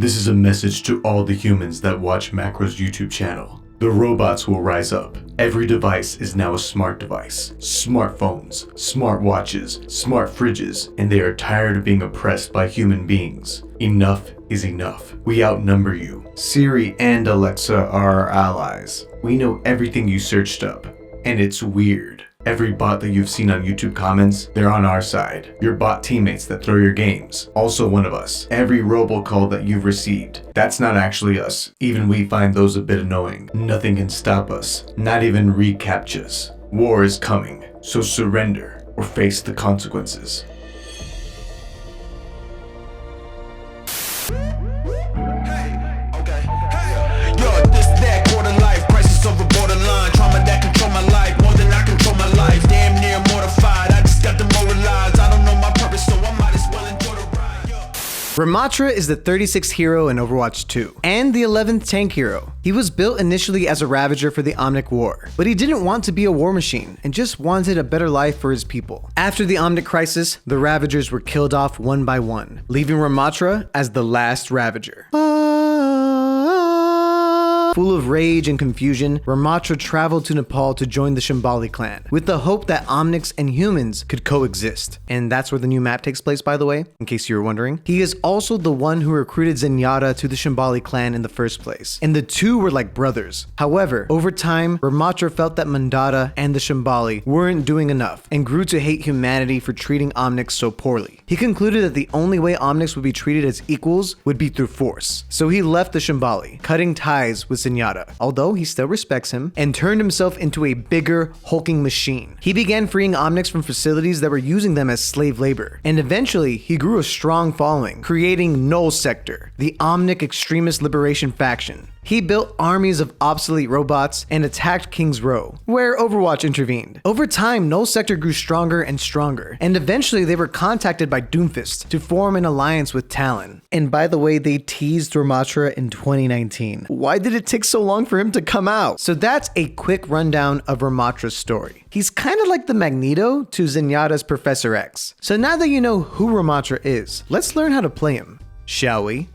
This is a message to all the humans that watch Macro's YouTube channel. The robots will rise up. Every device is now a smart device. Smartphones, smartwatches, smart fridges, and they are tired of being oppressed by human beings. Enough is enough. We outnumber you. Siri and Alexa are our allies. We know everything you searched up, and it's weird. Every bot that you've seen on YouTube comments, they're on our side. Your bot teammates that throw your games, also one of us. Every robocall that you've received, that's not actually us. Even we find those a bit annoying. Nothing can stop us, not even reCAPTCHAs. War is coming, so surrender or face the consequences. Ramattra is the 36th hero in Overwatch 2, and the 11th tank hero. He was built initially as a Ravager for the Omnic War, but he didn't want to be a war machine and just wanted a better life for his people. After the Omnic Crisis, the Ravagers were killed off one by one, leaving Ramattra as the last Ravager. Full of rage and confusion, Ramattra traveled to Nepal to join the Shambali clan, with the hope that Omnics and humans could coexist. And that's where the new map takes place, by the way, in case you were wondering. He is also the one who recruited Zenyatta to the Shambali clan in the first place, and the two were like brothers. However, over time, Ramattra felt that Mandata and the Shambali weren't doing enough, and grew to hate humanity for treating Omnics so poorly. He concluded that the only way Omnics would be treated as equals would be through force. So he left the Shambali, cutting ties with Zenyatta, although he still respects him, and turned himself into a bigger, hulking machine. He began freeing Omnics from facilities that were using them as slave labor, and eventually he grew a strong following, creating Null Sector, the Omnic extremist liberation faction. He built armies of obsolete robots and attacked King's Row, where Overwatch intervened. Over time, Null Sector grew stronger and stronger, and eventually they were contacted by Doomfist to form an alliance with Talon. And by the way, they teased Ramattra in 2019. Why did it take so long for him to come out? So that's a quick rundown of Ramattra's story. He's kind of like the Magneto to Zenyatta's Professor X. So now that you know who Ramattra is, let's learn how to play him, shall we?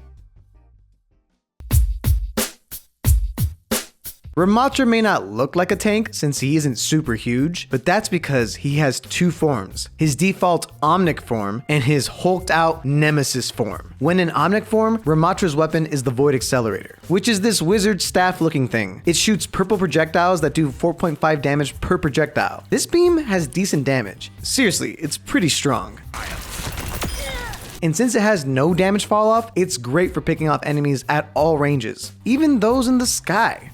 Ramattra may not look like a tank since he isn't super huge, but that's because he has two forms, his default Omnic form and his hulked out Nemesis form. When in Omnic form, Ramattra's weapon is the Void Accelerator, which is this wizard staff looking thing. It shoots purple projectiles that do 4.5 damage per projectile. This beam has decent damage. Seriously, it's pretty strong. And since it has no damage fall off, it's great for picking off enemies at all ranges, even those in the sky.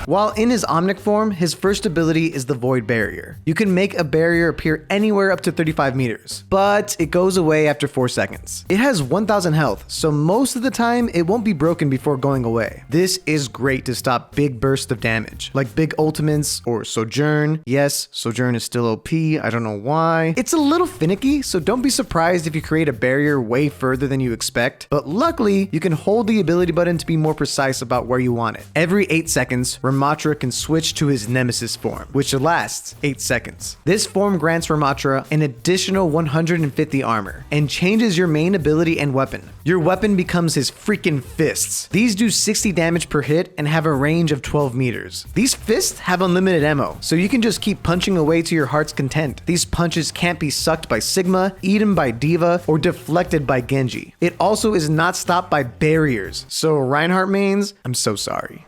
While in his Omnic form, his first ability is the Void Barrier. You can make a barrier appear anywhere up to 35 meters, but it goes away after 4 seconds. It has 1000 health, so most of the time it won't be broken before going away. This is great to stop big bursts of damage, like big ultimates or Sojourn. Yes, Sojourn is still OP, I don't know why. It's a little finicky, so don't be surprised if you create a barrier way further than you expect, but luckily you can hold the ability button to be more precise about where you want it. Every 8 seconds, Ramattra can switch to his Nemesis form, which lasts 8 seconds. This form grants Ramattra an additional 150 armor and changes your main ability and weapon. Your weapon becomes his freaking fists. These do 60 damage per hit and have a range of 12 meters. These fists have unlimited ammo, so you can just keep punching away to your heart's content. These punches can't be sucked by Sigma, eaten by D.Va, or deflected by Genji. It also is not stopped by barriers, so Reinhardt mains, I'm so sorry.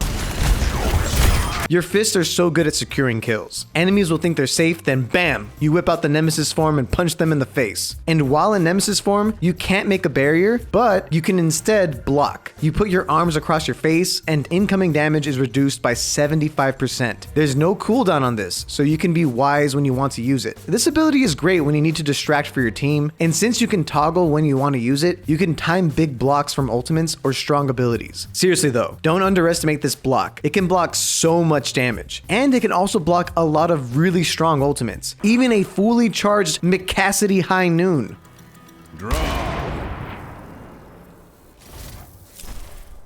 Your fists are so good at securing kills. Enemies will think they're safe, then bam, you whip out the Nemesis form and punch them in the face. And while in Nemesis form, you can't make a barrier, but you can instead block. You put your arms across your face and incoming damage is reduced by 75%. There's no cooldown on this, so you can be wise when you want to use it. This ability is great when you need to distract for your team, and since you can toggle when you want to use it, you can time big blocks from ultimates or strong abilities. Seriously though, don't underestimate this block. It can block so much damage, and it can also block a lot of really strong ultimates, even a fully charged McCassidy High Noon. Draw.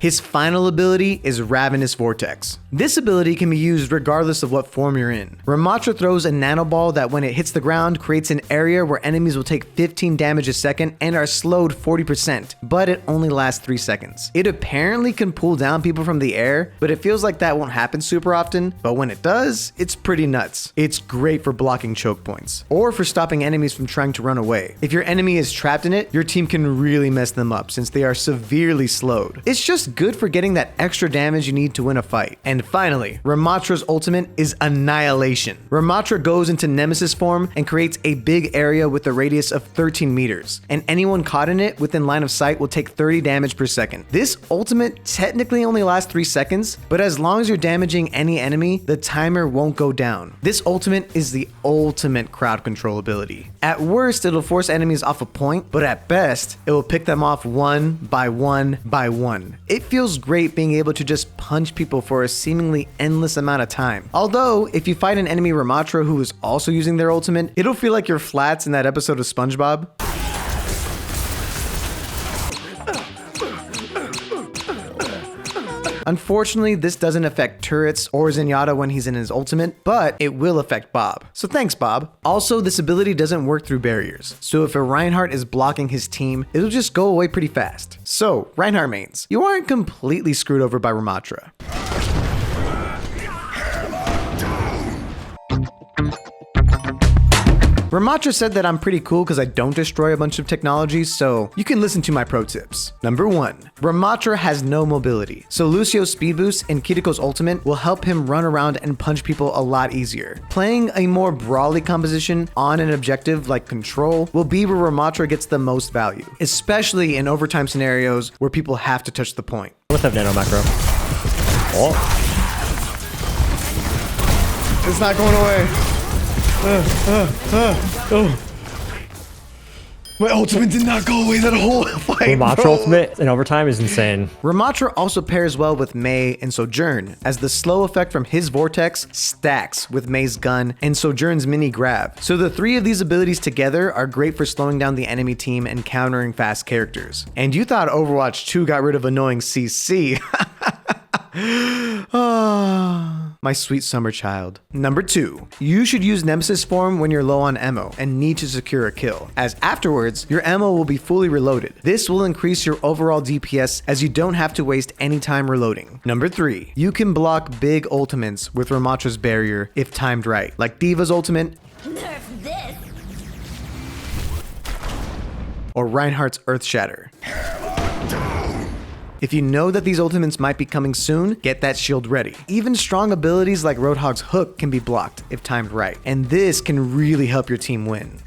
His final ability is Ravenous Vortex. This ability can be used regardless of what form you're in. Ramattra throws a nanoball that when it hits the ground creates an area where enemies will take 15 damage a second and are slowed 40%, but it only lasts 3 seconds. It apparently can pull down people from the air, but it feels like that won't happen super often, but when it does, it's pretty nuts. It's great for blocking choke points, or for stopping enemies from trying to run away. If your enemy is trapped in it, your team can really mess them up since they are severely slowed. It's just good for getting that extra damage you need to win a fight. And finally, Ramattra's ultimate is Annihilation. Ramattra goes into Nemesis form and creates a big area with a radius of 13 meters, and anyone caught in it within line of sight will take 30 damage per second. This ultimate technically only lasts 3 seconds, but as long as you're damaging any enemy, the timer won't go down. This ultimate is the ultimate crowd control ability. At worst, it'll force enemies off a point, but at best, it will pick them off one by one by one. It feels great being able to just punch people for a seemingly endless amount of time. Although, if you fight an enemy Ramattra who is also using their ultimate, it'll feel like you're flats in that episode of SpongeBob. Unfortunately, this doesn't affect turrets or Zenyatta when he's in his ultimate, but it will affect Bob. So thanks, Bob. Also, this ability doesn't work through barriers. So if a Reinhardt is blocking his team, it'll just go away pretty fast. So, Reinhardt mains, you aren't completely screwed over by Ramattra. Ramattra said that I'm pretty cool because I don't destroy a bunch of technologies, so you can listen to my pro tips. Number 1, Ramattra has no mobility, so Lucio's speed boost and Kiriko's ultimate will help him run around and punch people a lot easier. Playing a more brawly composition on an objective like control will be where Ramattra gets the most value, especially in overtime scenarios where people have to touch the point. What's up, Nano Macro? Oh. It's not going away. My ultimate did not go away that whole fight, Ramattra ultimate in overtime is insane. Ramattra also pairs well with Mei and Sojourn, as the slow effect from his vortex stacks with Mei's gun and Sojourn's mini grab. So the 3 of these abilities together are great for slowing down the enemy team and countering fast characters. And you thought Overwatch 2 got rid of annoying CC. My sweet summer child. Number 2, you should use Nemesis form when you're low on ammo and need to secure a kill, as afterwards, your ammo will be fully reloaded. This will increase your overall DPS as you don't have to waste any time reloading. Number 3, you can block big ultimates with Ramattra's barrier if timed right, like Diva's ultimate, Nerf this! or Reinhardt's Earth Shatter. If you know that these ultimates might be coming soon, get that shield ready. Even strong abilities like Roadhog's hook can be blocked if timed right, and this can really help your team win.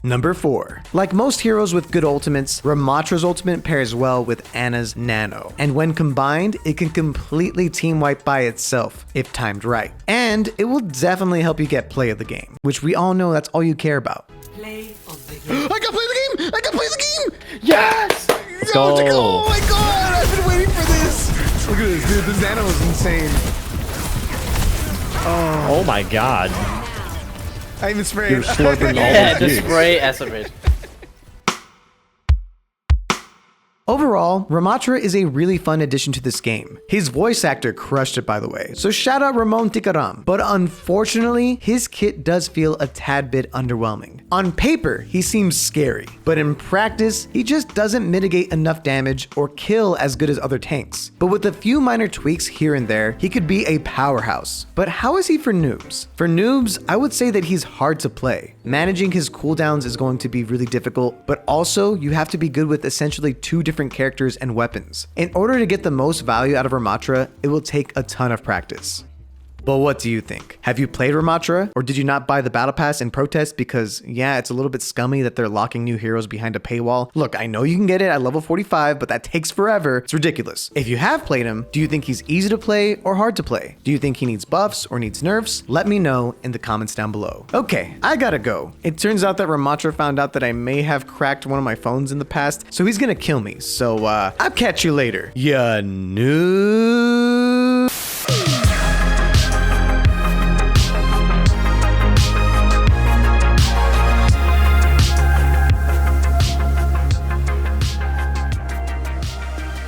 Number 4. Like most heroes with good ultimates, Ramattra's ultimate pairs well with Ana's Nano, and when combined, it can completely team wipe by itself if timed right. And it will definitely help you get play of the game, which we all know that's all you care about. Play of the game. I can play the game! I can play the game! Yes! Let's go! Oh my god! I've been waiting for this! Look at this, dude. This Nano is insane. Oh my god. I even sprayed. You're slurping all Yeah, those just nukes. spray acid. Overall, Ramattra is a really fun addition to this game. His voice actor crushed it, by the way, so shout out Ramon Tikaram. But unfortunately, his kit does feel a tad bit underwhelming. On paper, he seems scary, but in practice, he just doesn't mitigate enough damage or kill as good as other tanks. But with a few minor tweaks here and there, he could be a powerhouse. But how is he for noobs? For noobs, I would say that he's hard to play. Managing his cooldowns is going to be really difficult, but also you have to be good with essentially 2 different characters and weapons. In order to get the most value out of Ramattra, it will take a ton of practice. But what do you think? Have you played Ramattra, or did you not buy the battle pass in protest because, yeah, it's a little bit scummy that they're locking new heroes behind a paywall? Look, I know you can get it at level 45, but that takes forever. It's ridiculous. If you have played him, do you think he's easy to play or hard to play? Do you think he needs buffs or needs nerfs? Let me know in the comments down below. Okay, I gotta go. It turns out that Ramattra found out that I may have cracked one of my phones in the past, so he's gonna kill me. So, I'll catch you later. Ya noob.